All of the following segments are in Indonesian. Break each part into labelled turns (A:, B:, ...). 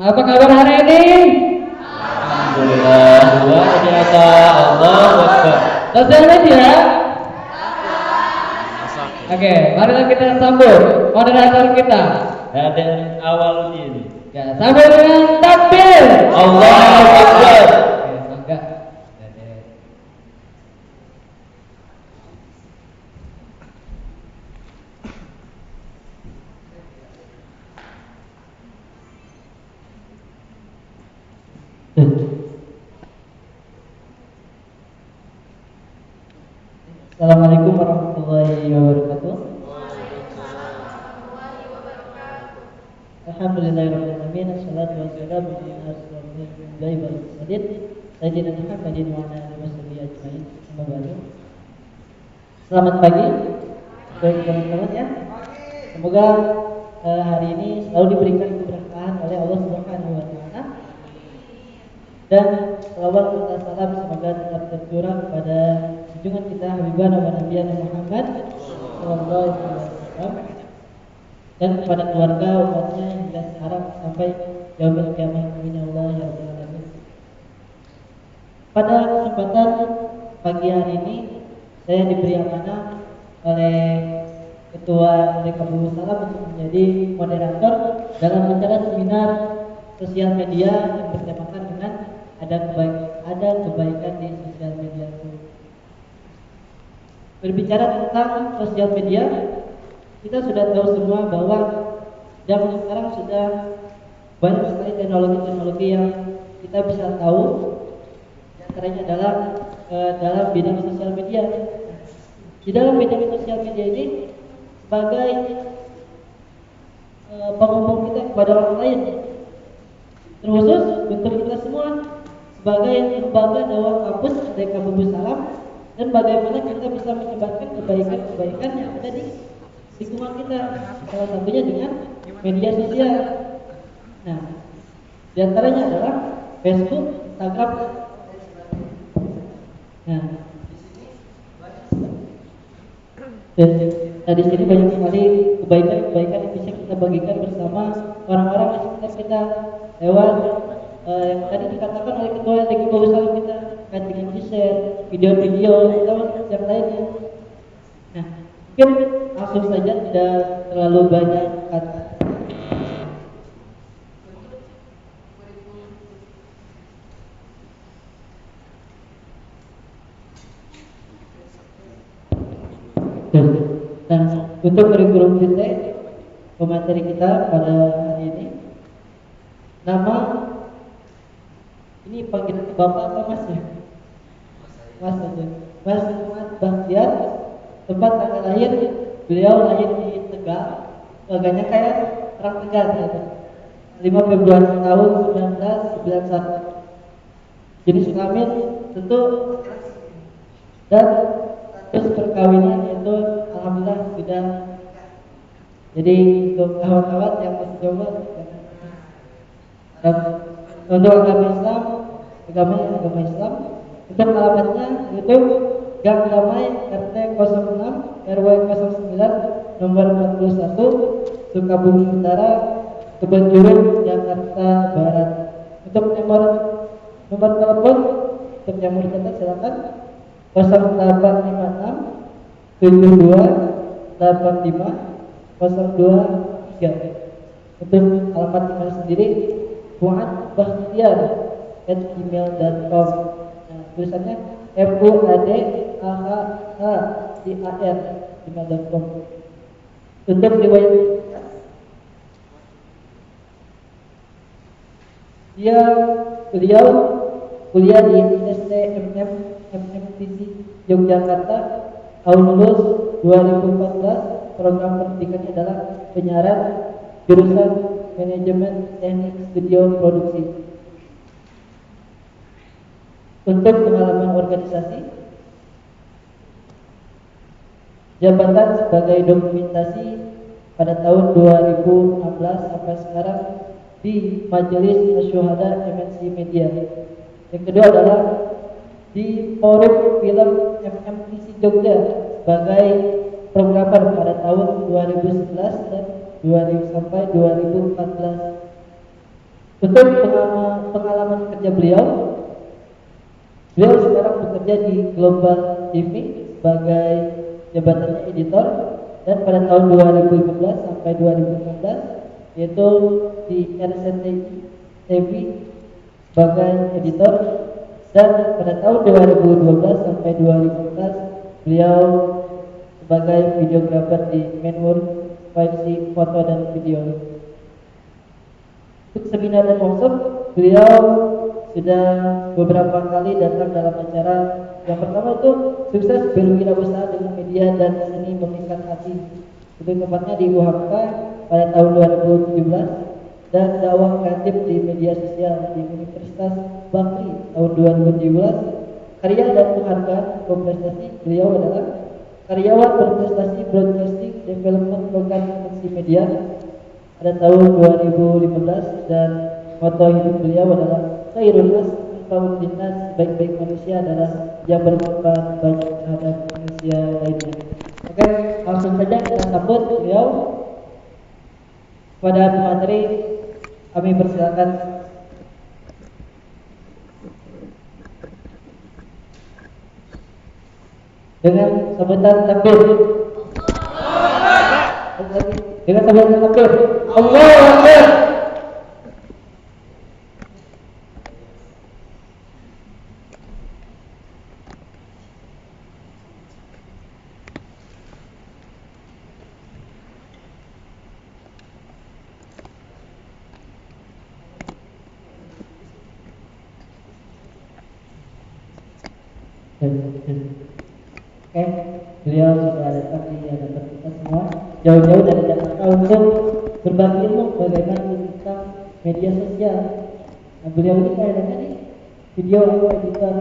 A: Apa kabar hari ini?
B: Alhamdulillah, luar biasa. Allahu Akbar.
A: Sosial media? Oke, marilah kita sambut moderator kita.
B: Hadir awal ini.
A: Ya, sambut dengan takbir.
B: Allahu Akbar.
A: Oke, bangga. Assalamualaikum warahmatullahi wabarakatuh. Alhamdulillahirrahmanirrahim. Assalatu wassalamu ala rasulillah wa salid Sayyidina Muhammadin wa ala alihi wasallam ajmain. Amma ba'du. Selamat pagi untuk teman-teman ya. Semoga hari ini selalu diberikan keberkahan oleh Allah Subhanahu wa taala. Dan selawat serta salam semoga tetap tercurah kepada junjungan kita Habibana wa Nabiyana Muhammad sallallahu alaihi wasallam dan kepada keluarga umatnya hingga sekarang sampai yaumil qiyamah. Amin ya Allah ya rabbal alamin. Pada kesempatan pagi hari ini saya diberi amanah oleh Ketua Lekabul Salam untuk menjadi moderator dalam acara seminar sosial media yang bertemakan dengan ada kebaikan di sosial media itu. Berbicara tentang sosial media, kita sudah tahu semua bahwa zaman sekarang sudah banyak sekali teknologi-teknologi yang kita bisa tahu. Di antaranya adalah dalam bidang sosial media. Di dalam bidang sosial media ini sebagai penghubung kita kepada orang lain, terkhusus untuk kita semua sebagai lembaga dakwah kampus Lekabul Salam, dan bagaimana kita bisa menyebarkan kebaikan-kebaikan yang ada di lingkungan kita, salah satunya dengan media sosial. Nah, di antaranya adalah Facebook, Instagram. Nah, dan tadi sini banyak sekali kebaikan-kebaikan yang bisa kita bagikan bersama orang-orang di sekitar kita lewat yang tadi dikatakan oleh ketua Lekabul Salam kita, kan dengan share video-video atau yang lainnya. Nah, mungkin langsung saja tidak terlalu banyak kata. Nah, untuk kurikulum kita, pemateri kita pada hari ini, nama ini panggilan Bapak apa Mas ya? Mas aja. Mas Muhammad Bahtiar, tempat tanggal lahir beliau lahir di Tegal, agaknya kayak orang Tegal ya. 5 Februari tahun 1991. Jenis kelamin tentu dan terus perkawinan itu alhamdulillah sudah. Jadi untuk kawan-kawan yang masih jomblo, dan untuk agama Islam, untuk alamatnya itu Gang Damai RT 06 RW 09 nomor 41 Sukabumi Utara, Kebonjuruk, Jakarta Barat. Untuk nomor telepon untuk yang mau dicatat silakan 0856 72 85 023. Untuk alamat email sendiri Fuad Bahtiar @gmail.com. Nah, tulisannya FUADAHHIAR @gmail.com. Untuk riwayat beliau kuliah di STMM MMTC Yogyakarta, tahun lulus 2014. Program pendidikannya adalah penyiaran, jurusan manajemen teknik studio produksi. Untuk pengalaman organisasi, jabatan sebagai dokumentasi pada tahun 2016 sampai sekarang di Majelis Syuhada MNC Media. Yang kedua adalah di Forum Film MMTC Jogja sebagai programmer pada tahun 2011 dan 2000 sampai 2014. Untuk pengalaman kerja beliau sekarang bekerja di Global TV sebagai jabatannya editor, dan pada tahun 2015 sampai 2016 yaitu di RCTI TV sebagai editor, dan pada tahun 2012 sampai 2014 beliau sebagai videografer di Menwur 5C foto dan video. Untuk seminar dan workshop, beliau sudah beberapa kali datang dalam acara. Yang pertama itu sukses berwirausaha dengan media dan seni memikat hati. Itu tempatnya di UHAMKA pada tahun 2017, dan dakwah kreatif di media sosial di Universitas Bakri tahun 2017. Karya dan penghargaan berprestasi beliau adalah karyawan berprestasi Broadcasting Development Program Multimedia pada tahun 2015, dan moto hidup beliau adalah khairun nas anfa'un linnas, baik-baik manusia adalah yang bermanfaat bagi terhadap manusia lainnya. Oke, langsung saja kita sambut beliau. Pada pemateri kami persilakan. Dengan sambutan takbir. Dengan sambutan takbir. Allahu Akbar. Oke, beliau sudah datang di hadapan kita semua jauh-jauh dari Jakarta untuk berbagi ilmu bagaimana tentang media sosial. Nah, beliau ini kayaknya nih video editor.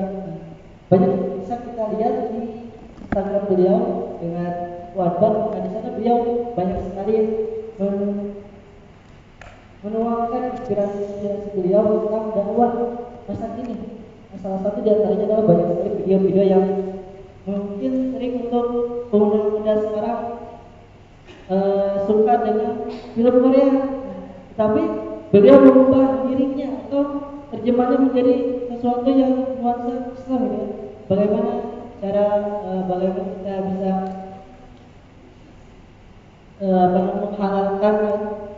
A: Banyak bisa kita lihat di Instagram beliau dengan Wadbar. Nah, di sana beliau banyak sekali menuangkan inspirasi beliau tentang dakwah masa kini. Nah, salah satu di antaranya adalah banyak sekali video-video yang mungkin sering untuk pemuda-pemuda sekarang suka dengan film Korea, tapi beliau mengubah dirinya atau terjemahnya menjadi sesuatu yang nuansa Islam ya. Bagaimana cara bagaimana kita bisa menghalalkan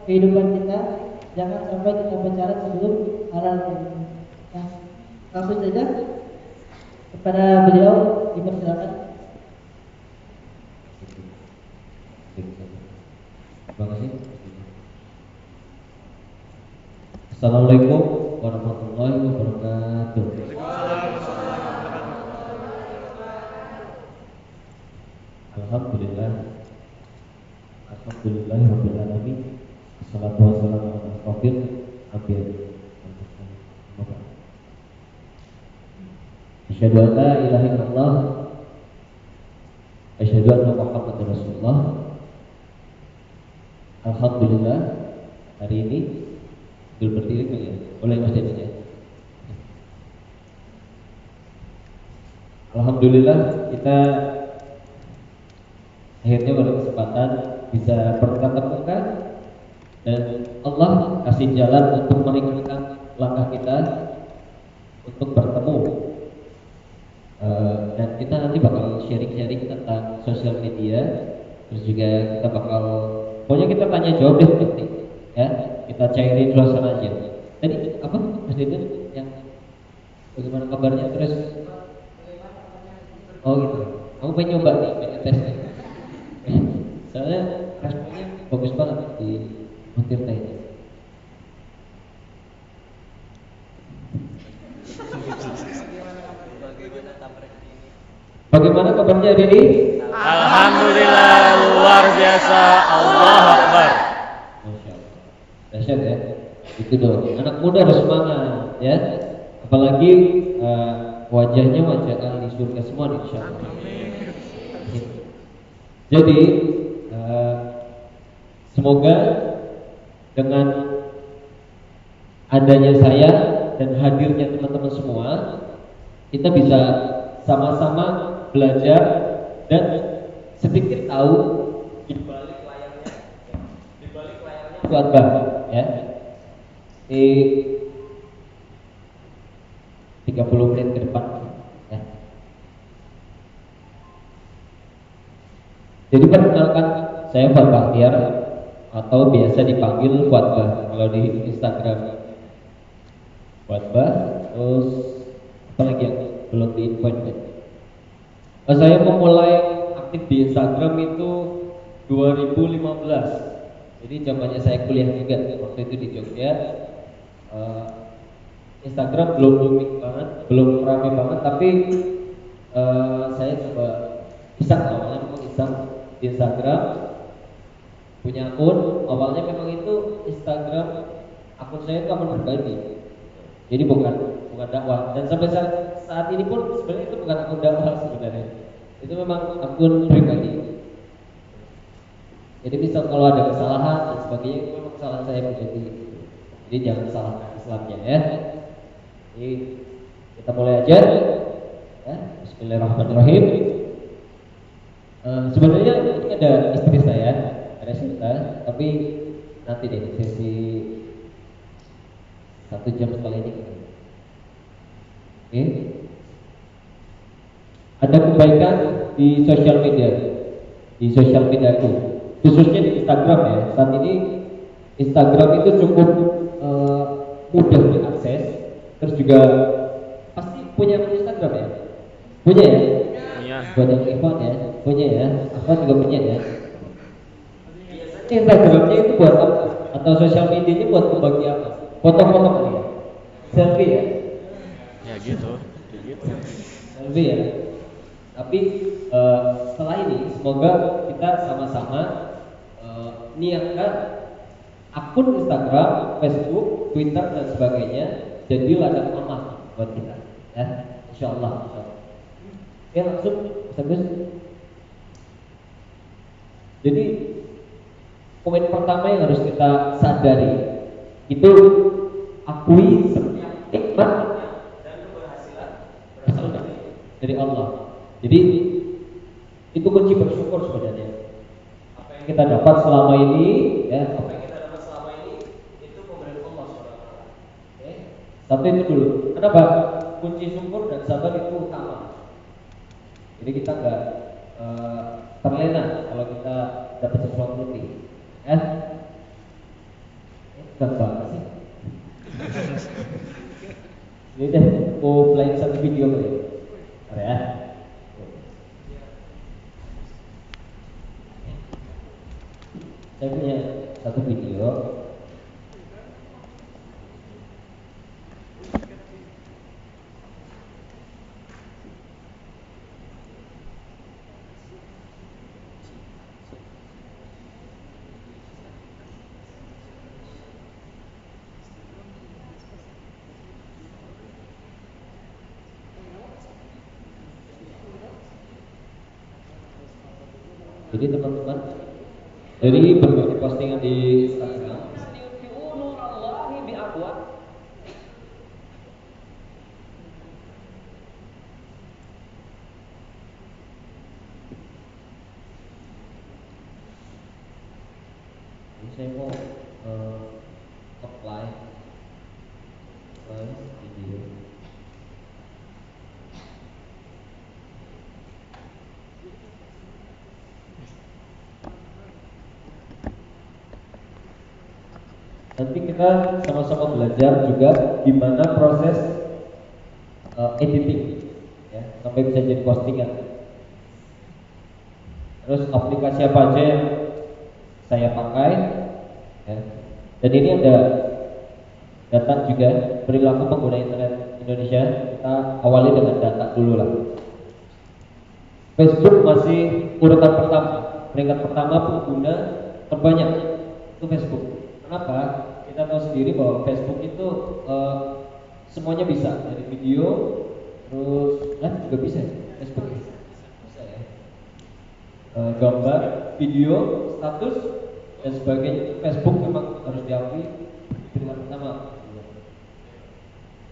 A: kehidupan kita, jangan sampai kita bicara sebelum halal. Nah, langsung saja kepada beliau dipersilakan.
B: Terima kasih. Assalamualaikum warahmatullahi wabarakatuh. Alhamdulillah. Alhamdulillahirabbil alamin. Wassalatu wassalamu ala asyrofil anbiya'i wal mursalin. Asyhadu an la ilaha illallah. Asyhadu anna Muhammadar Rasulullah. Alhamdulillah, hari ini berdiri ya, oleh Mas Dedi ya. Alhamdulillah, kita akhirnya berkesempatan bisa bertatap muka, dan Allah kasih jalan untuk meringankan langkah kita untuk bertemu. Dan kita nanti bakal sharing-sharing tentang sosial media, terus juga kita bakal, pokoknya kita tanya jawab deh nanti, ya. Kita cairin suasana aja. Tadi apa Mas Dedi yang bagaimana kabarnya, terus oh gitu. Kamu pengen nyoba nih, pengen tes nih. Soalnya responnya bagus banget di Montir Teh. Bagaimana kabarnya hari ini?
C: Alhamdulillah, luar biasa. Allahu Akbar.
B: Masya Allah. Dahsyat ya. Itu dong. Anak muda harus semangat ya. Apalagi wajahnya wajah ahli surga semua insya Allah. Jadi semoga dengan adanya saya dan hadirnya teman-teman semua, kita bisa sama-sama belajar dan sedikit tahu di balik layarnya Wadbar ya. di 30 menit ke depan ya. Jadi perkenalkan, saya Fuad Bahtiar atau biasa dipanggil Fuad Bah kalau di Instagram. Fuad Bah, terus apa lagi yang belum di-invite ya? Saya memulai aktif di Instagram itu 2015. Jadi zamannya saya kuliah juga waktu itu di Jogja. Instagram belum booming banget, belum ramai banget, tapi saya coba iseng, awalnya memang iseng di Instagram, punya akun. Awalnya memang itu Instagram, akun saya itu akun pribadi, jadi bukan dakwah. Dan sampai saat ini pun sebenarnya itu bukan akun dakwah sebenarnya, itu memang akun pribadi. Jadi misal kalau ada kesalahan dan sebagainya, itu memang kesalahan saya pribadi. Jadi jangan salahkan Islamnya ya. Jadi kita mulai aja ya. Bismillahirrahmanirrahim. Sebenarnya ini ada istri saya, ada cerita, tapi nanti deh sesi 1 jam sekali ini. Oke. Ada kebaikan di sosial media aku, khususnya di Instagram ya. Saat ini Instagram itu cukup mudah diakses. Terus juga pasti punya Instagram ya? Punya ya?
C: Punya.
B: Buat yang Ivan ya? Punya ya? Aku juga punya ya? Instagramnya itu buat apa? Atau sosial medianya buat berbagi apa? Foto-foto kali ya? Selfie ya?
C: Ya gitu.
B: Selfie ya? Tapi setelah ini semoga kita sama-sama niatkan akun Instagram, Facebook, Twitter dan sebagainya jadi ladang amal buat kita ya, insyaallah. Ya langsung Ustaz. Jadi poin pertama yang harus kita sadari itu akui setiap nikmat dan keberhasilan berasal dari Allah. Jadi itu kunci bersyukur sebenarnya. Apa yang kita dapat selama ini ya, apa yang kita dapat selama ini itu pemberian Allah SWT. Oke. Satu itu dulu. Kenapa? Kunci syukur dan sabar itu utama. Jadi kita nggak terlena kalau kita dapat sesuatu nih, ya. Gampang sih. Ini deh, aku play satu video kali ya. Saya punya satu video. Jadi teman-teman, dari berbagai postingan di Instagram, ini saya mau apply video. Nanti kita sama-sama belajar juga gimana proses editing ya, sampai bisa jadi postingan. Terus aplikasi apa aja yang saya pakai ya. Dan ini ada data juga perilaku pengguna internet Indonesia. Kita awali dengan data dulu lah. Facebook masih urutan pertama, peringkat pertama pengguna terbanyak itu Facebook. Kenapa? Kita tahu sendiri bahwa Facebook itu semuanya bisa, dari video, terus live juga bisa Facebook bisa ya, gambar, video, status dan sebagainya. Facebook memang harus diakui peringkat pertama.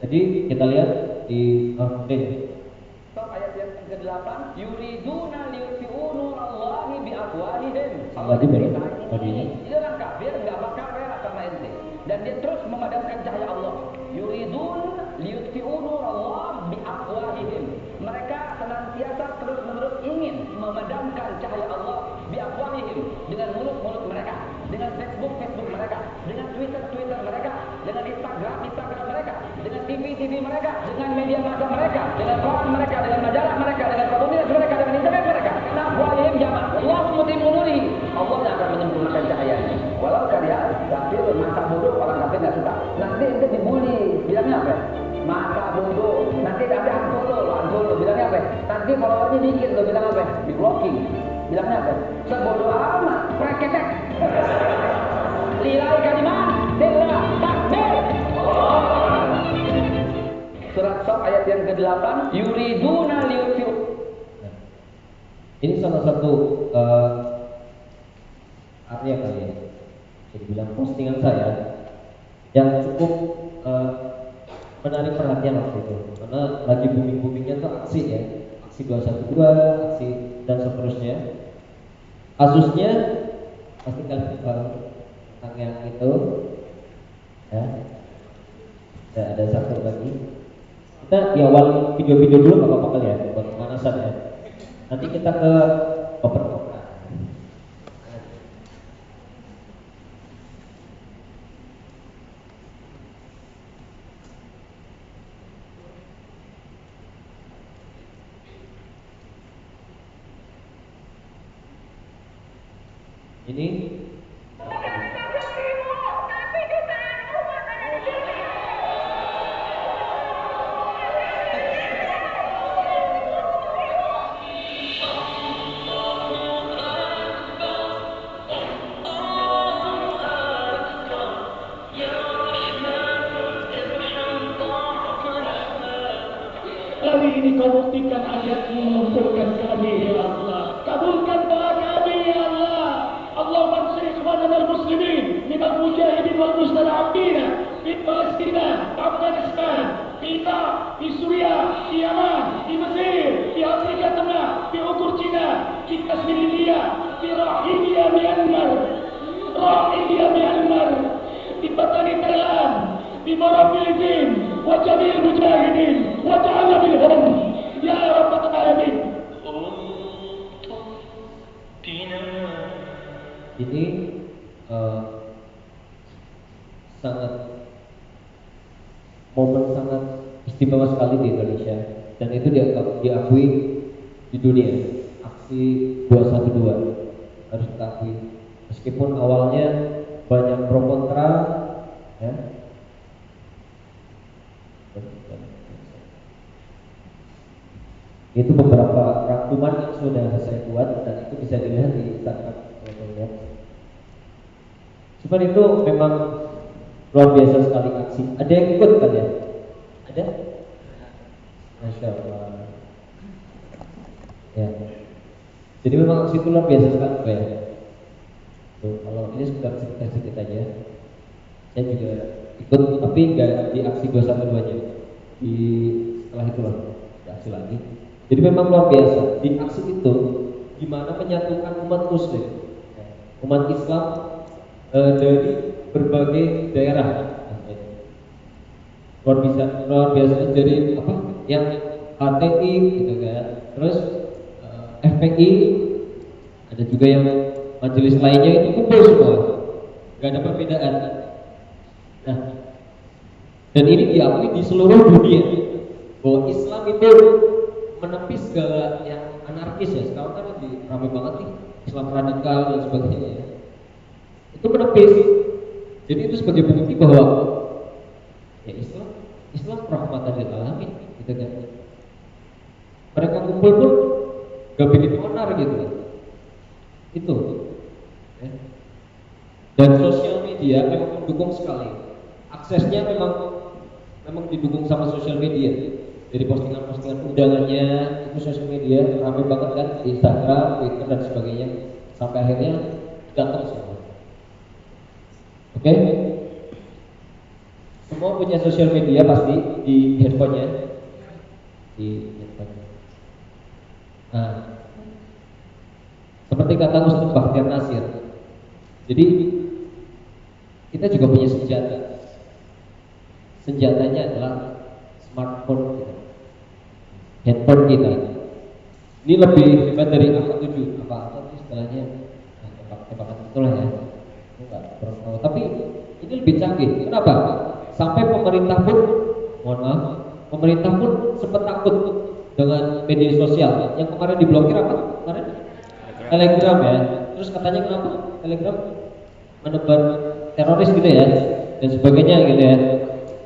B: Jadi kita lihat di
D: ayat yang ke-8, yuriduna liyutfi'u nurallahi biafwahihim.
B: lagi baru tadinya.
D: Jadi orang kafir enggak bakal rela karena ente. Dan dia terus memadamkan cahaya Allah. Yuridun liyutfi'u nurallah biafwahihim. Mereka senantiasa terus-menerus ingin memadamkan cahaya Allah biafwahihim, dengan mulut-mulut mereka, dengan Facebook mereka, dengan Twitter mereka, dengan Instagram mereka, dengan TV mereka, dengan media massa mereka, dengan koran mereka, dengan majalah mereka, dengan komunitas mereka, dengan internet mereka. Karena afwahihim jamak. Wallahu mutimmu nurihi. Allah yang akan menyempurnakan cahayanya. Walau kalian kafir, masa bodoh, orang kafir nggak suka. Nanti ente dibully, bilangnya apa? Masa bodoh. Nanti unfollow, bilangnya apa? Nanti followernya dikit, lo bilang apa? Di blocking. Bilangnya apa? Sebodoh amat, preketek. Lillahi kalimat, lillah takbir. Surat Shaf ayat yang ke-8, yuriduna liyutfi'u.
B: Ini salah satu artinya kali ya, jadi bilang postingan saya yang cukup menarik perhatian waktu itu, karena lagi booming-boomingnya tuh aksi ya, aksi 212, aksi dan seterusnya. Kasusnya pasti kalian tahu tentang yang itu ya. Ada satu lagi, kita di awal video-video dulu nggak apa-apa kali ya, buat pemanasan ya. Nanti kita ke oper-oper. Ini
E: Kali ini kau buktikan ayatmu mengumpulkan kami ya Allah. Kabulkan doa kami ya Allah. Allahumma ansur ikhwanana al-muslimin min al-mujahidin wal mustada'afina fi Palestina, Afghanistan, di Irak, di Suriah, di Yaman, di Mesir, di Afrika Tengah, di Ukur Cina, di Kashmir India, di Rohingya Myanmar, di Patani Thailand, di Mara Filipina, wa jami'il mujahidin wa ja'alna minhum ya rabbal alamin.
B: ini sangat momen sangat istimewa sekali di Indonesia, dan itu diakui di dunia. Aksi 212 harus kita akui, meskipun awalnya banyak pro kontra ya. Itu beberapa rangkuman yang sudah saya buat, dan itu bisa dilihat di Instagram kalau mau lihat. Cuman itu memang luar biasa sekali aksi. Ada yang ikut kan ya? Ada? Masya Allah. Ya. Jadi memang aksi itu luar biasa sekali Pak ya. Tuh, kalau ini sekedar sedikit aja. Saya juga ikut, tapi nggak di aksi 212-nya. Di setelah itu lah, di aksi lagi. Jadi memang luar biasa di aksi itu, gimana menyatukan umat Muslim, umat Islam dari berbagai daerah. Luar biasa dari apa? Yang HTI gitu kan, terus FPI, ada juga yang majelis lainnya, itu kumpul semua, nggak ada perbedaan. Nah, dan ini diakui di seluruh dunia bahwa Islam itu menepis segala yang anarkis ya. Sekarang kan lagi ramai banget nih Islam radikal dan sebagainya ya. Itu menepis. Jadi itu sebagai bukti bahwa ya Islam rahmatan lil alamin gitu kan. Mereka kumpul pun gak bikin onar gitu. Itu ya. Dan sosial media memang mendukung sekali. Aksesnya memang didukung sama sosial media. Dari postingan-postingan undangannya itu sosial media ramai banget kan, di Instagram, Twitter dan sebagainya, sampai akhirnya datang semua. Oke? Semua punya sosial media pasti di handphonenya, Nah, seperti kata Ustaz Bakhtiar Nasir. Jadi kita juga punya senjata. Senjatanya adalah smartphone kita, handphone kita. Ini lebih hebat dari AK-7, apa istilahnya, tembak-tembakan itulah ya. Enggak pernah tahu. Tapi ini lebih canggih. Kenapa? Sampai pemerintah pun, mohon maaf, pemerintah pun sempat takut dengan media sosial. Yang kemarin diblokir apa? Kemarin Telegram ya. Terus katanya kenapa? Telegram menebar teroris gitu ya, dan sebagainya gitu ya.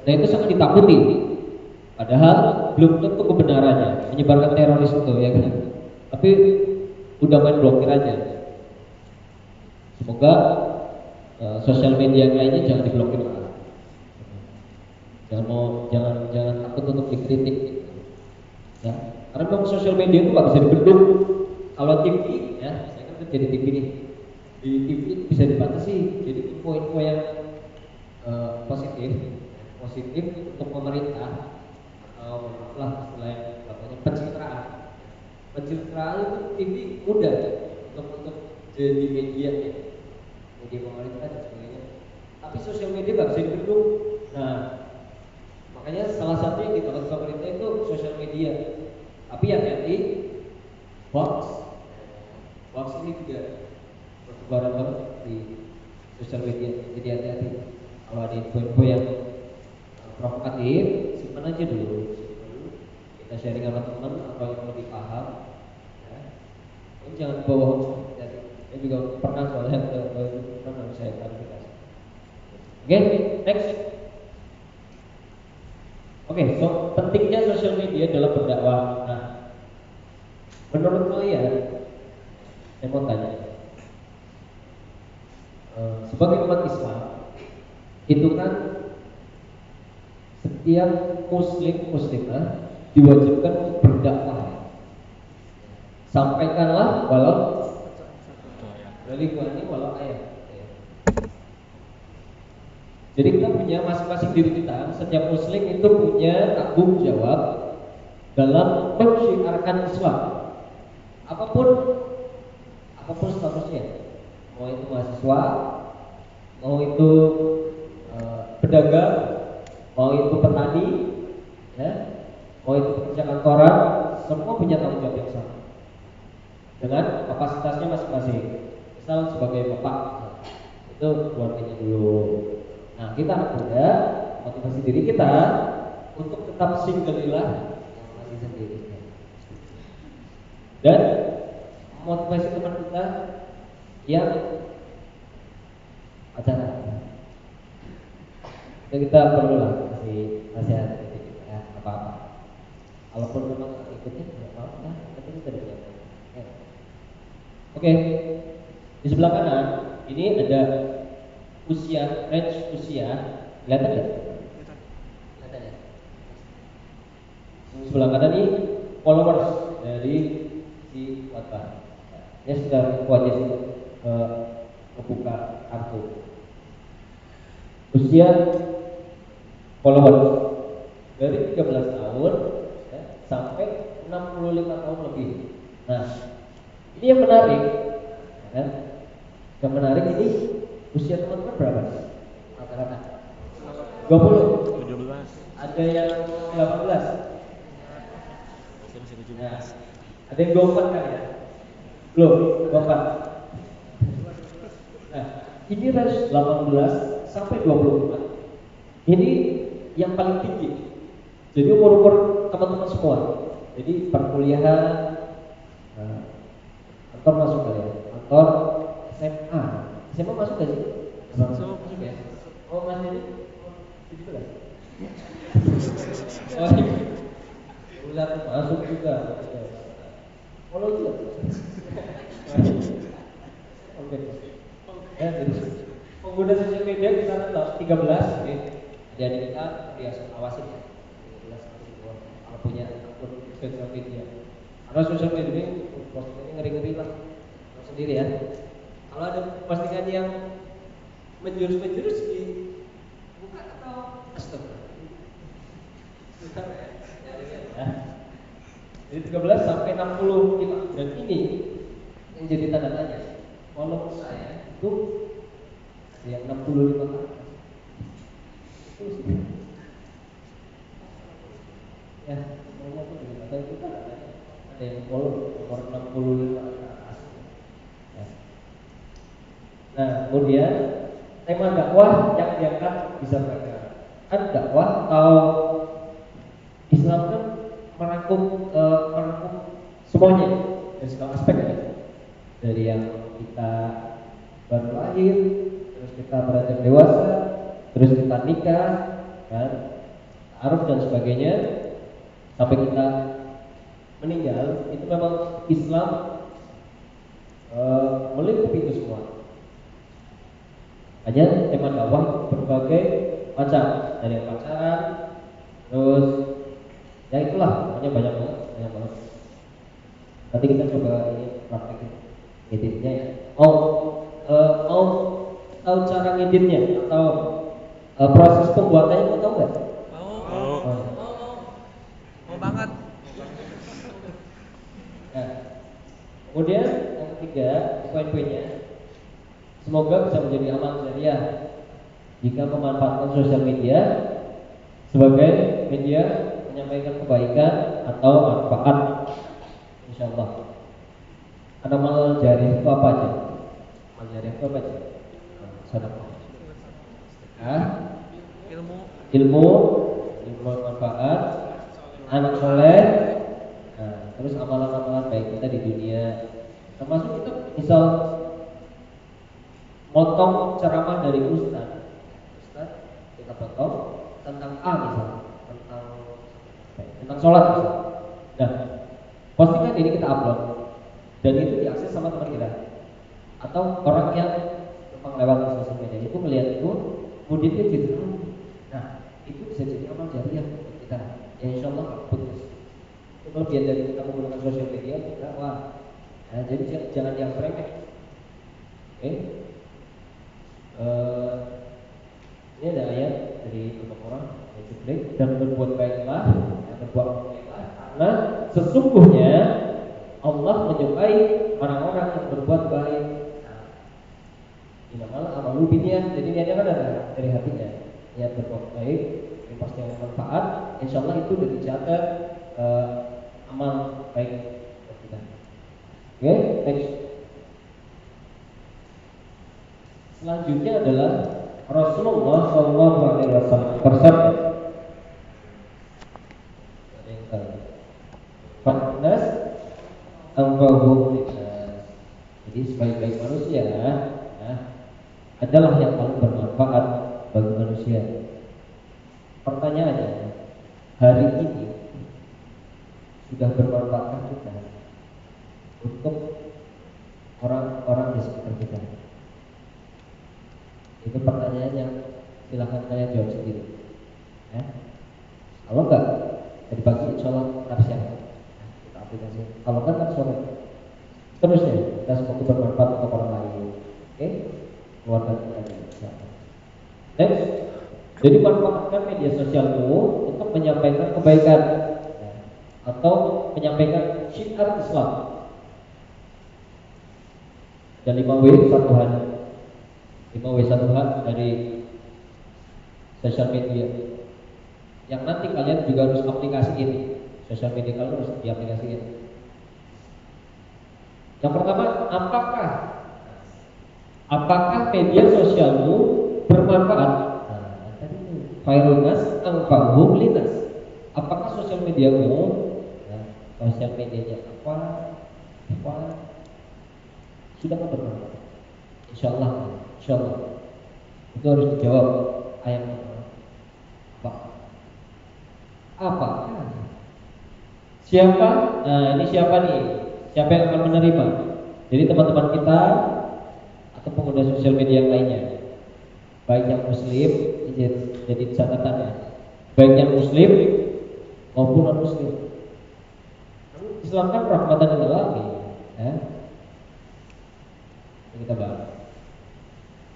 B: Nah itu sangat ditakuti. Padahal belum tentu kebenarannya menyebarkan teroris itu ya kan. Tapi udah main blokir aja. Semoga sosial media yang lainnya jangan diblokir. Jangan takut untuk dikritik. Ya, karena memang sosial media itu nggak bisa dibendung. Kalau TV ya, saya kan kerja di TV nih. Di TV bisa dibatasi. Jadi info-info yang positif untuk pemerintah atau lah istilahnya katanya pencitraan itu TV mudah untuk jadi media pemerintah dan sebagainya. Tapi sosial media nggak bisa dibendung. Nah, makanya salah satu yang ditakut pemerintah itu sosial media. Tapi hati-hati, hoax ini juga bertebaran banget di sosial media. Jadi hati-hati kalau ada info-info yang provokatif, simpan aja dulu. Kita sharing sama teman atau yang lebih paham. Ya. Ini jangan bawa hoax. Saya juga pernah soalnya harus saya klarifikasi. Oke, next. Oke, so pentingnya sosial media dalam berdakwah. Nah, menurut kalian, saya mau tanya, sebagai umat Islam, itu kan setiap muslimah diwajibkan untuk berdakwah. Sampaikanlah walau walau ayat. Jadi kita punya masing-masing diri kita, setiap muslim itu punya tanggung jawab dalam mensyiarkan Islam. Apapun statusnya, mau itu mahasiswa, mau itu pedagang, mau itu petani, ya, mau itu pekerja kantoran, semua punya tanggung jawab yang sama dengan kapasitasnya masing-masing. Misal sebagai bapak, itu keluarganya dulu. Nah, kita anak muda motivasi diri kita untuk tetap singgelilah masih sendiri. Dan motivasi teman kita yang pacaran. Kita perlu lah kasih nasihat ya, apa-apa. Kalaupun memang ikutnya tidak apa-apa, tapi kita tidak. Ya. Oke, di sebelah kanan ini ada range usia, kelihatan nggak? Kelihatan ya. Di sebelah kanan ini followers dari si WhatsApp. Dia sudah wajib membuka kartu. Usia followers dari 13 tahun ya, sampai 65 tahun lebih. Nah, ini yang menarik, ya. Yang menarik ini usia teman-teman berapa? Rata-rata 20,
C: 17.
B: ada yang 18,
C: Masih 17.
B: nah, ada yang 24 kan ya? Belum, 24. Nah, ini range 18 sampai 25. Ini yang paling tinggi. Jadi umur teman-teman semua. Jadi perkuliahan, kantor masuk kali ya? Kantor SMA. SMA masuk gak sih? Masuk ya. Oh mas ini 17. Oh ini udah masuk juga. Kalau juga. Oke. Ya jadi pengguna sosial media di sana 13 nih. Jadi kita biasa awasin ya. 13 kalau punya akun sosial media. Karena sosial media ini postingannya ngeri-ngeri lah. Tahu sendiri ya. Kalau ada postingan yang menjurus di buka atau astagfirullah. Ya. Jadi 13 sampai 65 dan ini yang jadi tanda tanya. Kalau saya itu yang 65 ke atas. Ya, semuanya tuh begitu. Ada itu kan ada yang follow nomor 65 ke atas. Ya. Nah, kemudian tema dakwah yang diangkat bisa mereka kan dakwah atau Islam kan merangkum semuanya dari segala aspek ya. Dari yang kita baru lahir, terus kita beranjak dewasa, terus kita nikah, kan, ta'aruf dan sebagainya, sampai kita meninggal, itu memang Islam melingkupi itu semua. Hanya tema dakwah berbagai macam, dari yang pacaran, terus ya itulah, pokoknya banyak banget. Nanti kita coba ini praktekin ngeditnya ya. Mau tahu cara ngeditnya atau proses pembuatannya mau tahu nggak?
F: Mau banget.
B: Nah, kemudian yang ketiga poin-poinnya, semoga bisa menjadi amal jariah jika memanfaatkan sosial media sebagai media menyampaikan kebaikan atau manfaat. Insyaallah. Ada amal jariah itu apa aja? Amal jariah itu apa aja? Sedekah. Ilmu bermanfaat, anak soleh, nah, terus amalan-amalan baik kita di dunia. Termasuk kita misal motong ceramah dari Ustaz kita potong tentang A misalnya, tentang sholat misalnya. Nah, postingan ini kita upload dan itu diakses sama teman kita atau orang yang memang lewat sosial media itu melihat itu, kemudian dia jadi nah itu bisa jadi amal jariah untuk kita ya, insya Allah gak putus. Itu kelebihan dari kita menggunakan sosial media kita, wah nah, jadi jangan yang remeh. Oke. Ini ada ayat dari Al-Baqarah ayat Jibril, dan berbuat baiklah, karena sesungguhnya Allah menyukai orang-orang yang berbuat baik. Inamal amalu binniyat. Jadi niatnya kan ada dari hatinya. Niat berbuat baik, ini pasti yang bermanfaat. Insyaallah itu sudah dicatat amal baik buat kita. Oke, next. Selanjutnya adalah Rasulullah SAW bersabda, "Fatnas anfa'uhum linnas." Jadi sebaik-baik manusia adalah yang paling bermanfaat bagi manusia. Pertanyaannya, hari ini sudah bermanfaatkah kita untuk orang-orang di sekitar kita? Itu pertanyaan yang silahkan kalian jawab sendiri. Ya. Kalau enggak, tadi pagi insya Allah kita aplikasi. Kalau enggak kan sore. Terusnya kita semoga bermanfaat untuk orang lain. Oke, keluarga kita juga. Next, jadi manfaatkan media sosialmu untuk menyampaikan kebaikan atau menyampaikan syiar Islam. Dan 5W 5W1H dari sosial media yang nanti kalian juga harus aplikasiin. Sosial media kalian harus diaplikasiin. Yang pertama, apakah media sosialmu bermanfaat? Khairunas anfa'uhum linnas. Apakah sosial mediamu, sosial medianya apa sudah bermanfaat? Insyaallah itu harus dijawab ayat apa? Siapa? Nah, ini siapa nih? Siapa yang akan menerima? Jadi teman-teman kita atau pengguna sosial media yang lainnya, baik yang muslim, jadi catatannya, baik yang muslim maupun non muslim. Islam kan rahmatan lil alamin, ya. Ini kita bahas.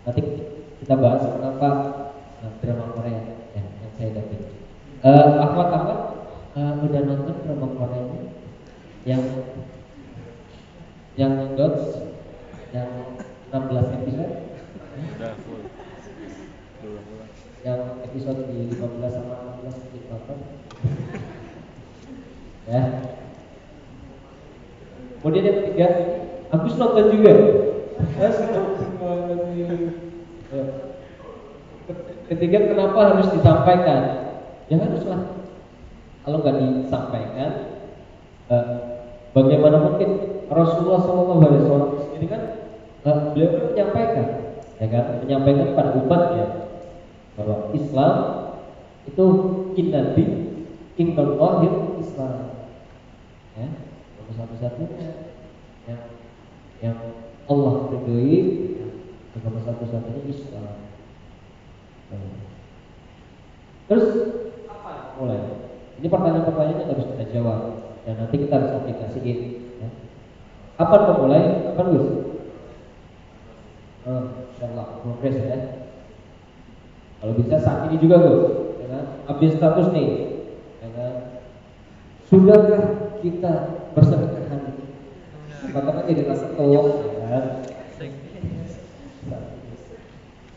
B: Nanti kita bahas kenapa drama Korea yang saya dapat. Ahmad udah nonton drama Korea yang Dots yang 16 episode?
C: Udah full. Belum.
B: Yang episode di 15 sama 16 ditonton. Ya. Kemudian yang ketiga, Agus nonton juga. Ketiga, kenapa harus disampaikan? Ya haruslah. Kalau nggak disampaikan, bagaimana mungkin Rasulullah SAW sendiri kan beliau kan menyampaikan, ya kan, menyampaikan pada umatnya bahwa Islam itu kinnabi innallahil Islam, ya, nomor satu-satunya yang Allah ridhoi, nomor satu-satunya Islam. Terus apa mulai? Ini pertanyaan-pertanyaan yang harus kita jawab dan nanti kita harus aplikasiin. Ya. Apa memulai? Apa Gus? Insyaallah progres ya. Kalau bisa saat ini juga Gus, ya kan? Update status nih, ya kan? Sudahkah kita bersedekah hati? Katakan jadi rasa tolong, ya kan?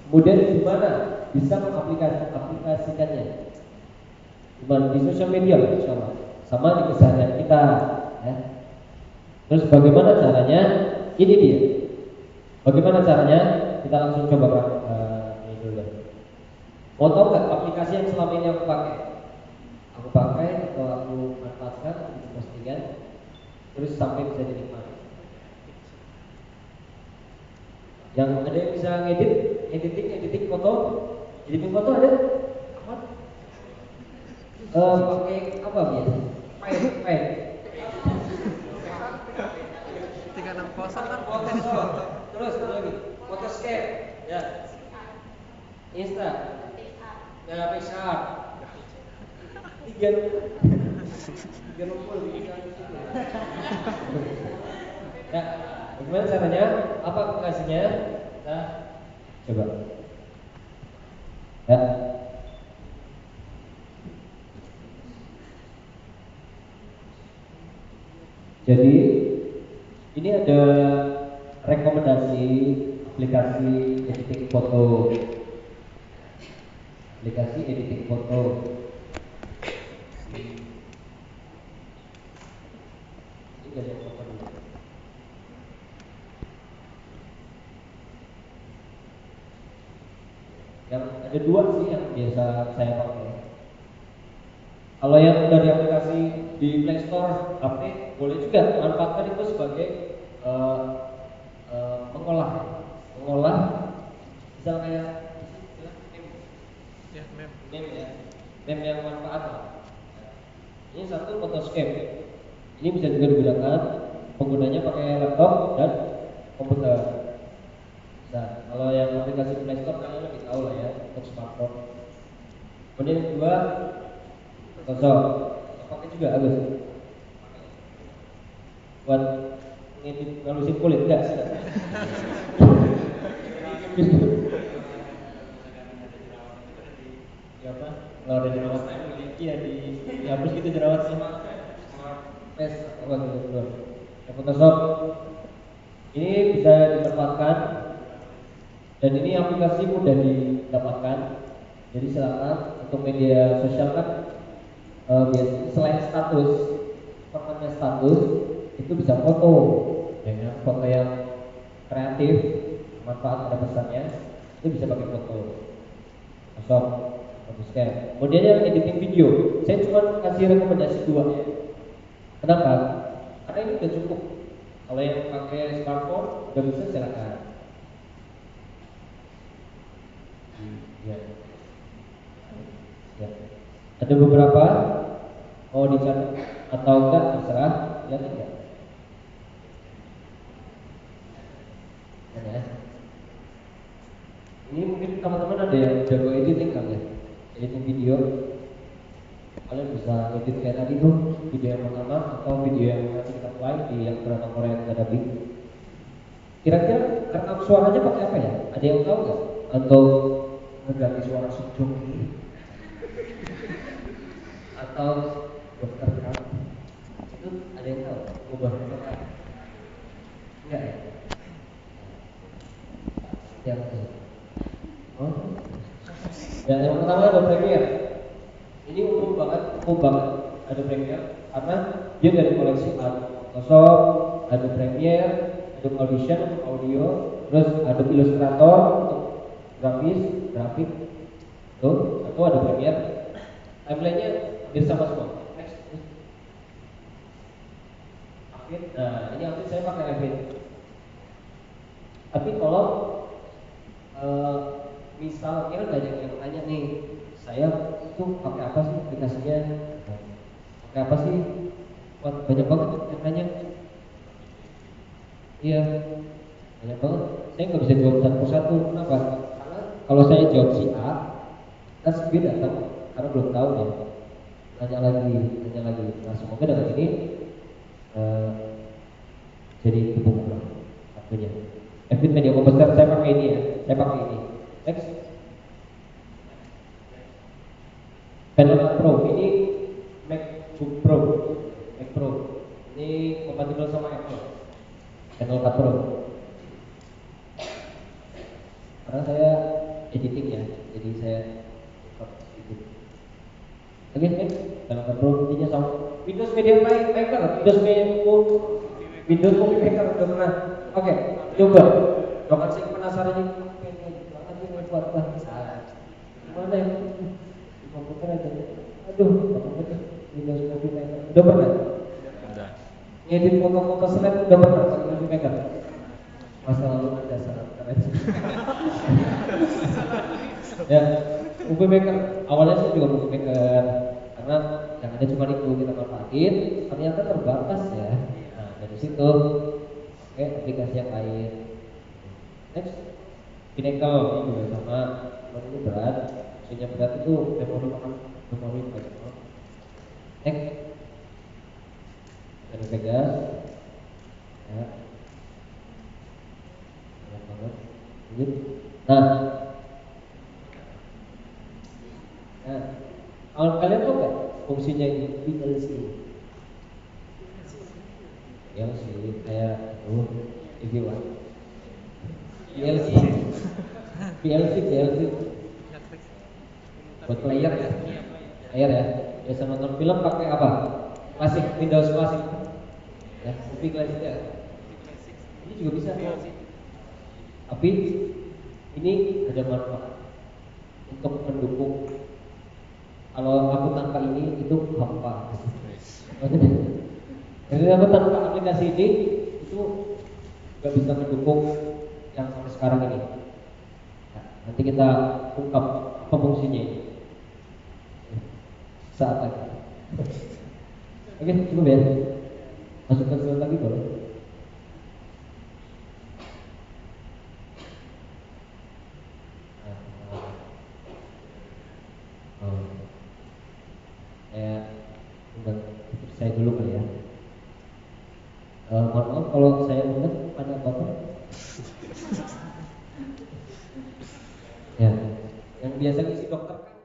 B: Kemudian gimana bisa mengaplikasikannya? Gimana di sosial media, insyaallah, sama di keseharian kita, ya. Terus bagaimana caranya? Ini dia. Bagaimana caranya? Kita langsung coba ini dulu. Mau tahu nggak aplikasi yang selama ini aku pakai? Aku pakai atau aku manfaatkan untuk postingan, terus sampai bisa dinikmati. Yang ada yang bisa editing foto ada? Pakai apa biasa? Paint.
F: 360 kan
B: Photoshop. Terus apa lagi? Photoshop. Ya. Insta. Ya, PixArt. Tiga rumpul di Ya, bagaimana caranya? Apa aplikasinya? Kita coba. Ya. Jadi ini ada rekomendasi aplikasi editing foto. Aplikasi editing foto. Ini dari foto dulu. Yang ada dua sih yang biasa saya pakai. Kalau yang dari aplikasi di Play Store, HP, boleh juga manfaatkan itu sebagai mengolah, misalnya meme yang manfaat. Ini satu Photoshop. Ini bisa juga digunakan penggunanya pakai laptop dan komputer. Nah, kalau yang aplikasi Play Store kalian lebih tahu lah ya untuk smartphone. Kemudian yang kedua Photoshop, pakai juga Agus. Buat ngedit ngalusin kulit enggak? Siapa? Kalau ada jerawat iya dihapus gitu jerawatnya. Face apa gitu. Photoshop ini bisa dimanfaatkan dan ini aplikasi mudah didapatkan. Jadi silakan untuk media sosial kan biasanya selain status, formatnya status itu bisa foto, ya, foto yang kreatif, manfaat ada pesannya, itu bisa pakai foto. Photoshop, Photoshop. Kemudian yang editing video, saya cuma kasih rekomendasi 2. Kenapa? Karena ini udah cukup. Kalau yang pakai smartphone udah bisa silakan. Ya. Ya. Ada beberapa mau dicatat atau enggak terserah, lihat enggak. Ya. Ini mungkin teman-teman ada yang jago editing kan ya, editing video. Kalian bisa edit kayak tadi tuh video yang pertama atau video yang nanti kita play di yang drama Korea yang ada di. Kira-kira rekam suaranya pakai apa ya? Ada yang tahu nggak? Atau mengganti suara Sujung atau dokter kan? Itu ada yang tahu? Ubah apa? Enggak ya? Yang Ya, yang pertama ada Premiere. Ini umum banget ada Premiere karena dia dari koleksi Photoshop, ada Premiere, ada Audition untuk audio, terus ada Illustrator untuk grafik, tuh, atau ada Premiere. Timelinenya hampir sama semua. Next. Nah, ini Avid saya pakai Avid. Tapi kalau misalnya kan banyak yang tanya nih, saya itu pakai apa sih aplikasinya? Pakai apa sih? Wah, banyak banget yang tanya. Iya, banyak banget. Saya nggak bisa jawab satu persatu. Kenapa? Karena kalau saya jawab si A, kan si B datang karena belum tahu ya. Tanya lagi. Nah, semoga dengan ini jadi kebuka waktunya. Avid Media Composer saya pakai ini ya. Saya pakai ini. Next. Final Cut Pro ini MacBook Pro. Mac Pro. Ini kompatibel sama Apple. Final Cut Pro. Karena saya editing ya, jadi saya edit. Oke, next. Final Cut Pro intinya sama Windows Media Maker, Windows Movie Maker udah pernah. Oke, coba. Kalau kan saya penasaran ini banget ini buat gimana ya? Di komputer aja. Aduh, komputer Windows Movie Maker udah pernah.
C: Udah.
B: Ngedit foto-foto slide udah pernah pakai Movie Maker. Masa lalu ada sangat keren. Ya, Movie Maker awalnya saya juga Movie Maker karena yang ada cuma itu kita manfaatin, ternyata terbatas ya. Nah, dari situ oke aplikasi yang lain. Next, Pinnacle ini juga sama, cuma ini berat. Maksudnya berat itu memori banyak banget. Next, ada Vegas, ya, banyak banget. Lanjut. Nah, kalau kalian tahu nggak fungsinya ini PLC? PLC kayak TV One. PLC buat player ya. Player ya. Biasa nonton film pakai apa? Klasik, Windows klasik. Ya, TV klasik ya. Ini juga bisa. Tapi ini ada manfaat untuk mendukung. Kalau aku tanpa ini itu hampa. Jadi aku tanpa aplikasi ini itu nggak bisa mendukung yang sampai sekarang ini. Nah, nanti kita ungkap apa fungsinya ini saat lagi. Oke, cukup ya. Masukkan slide lagi boleh. Saya dulu kali ya. Mohon maaf kalau saya ingat ada apa-apa. Ya, yang biasa ngisi dokter kan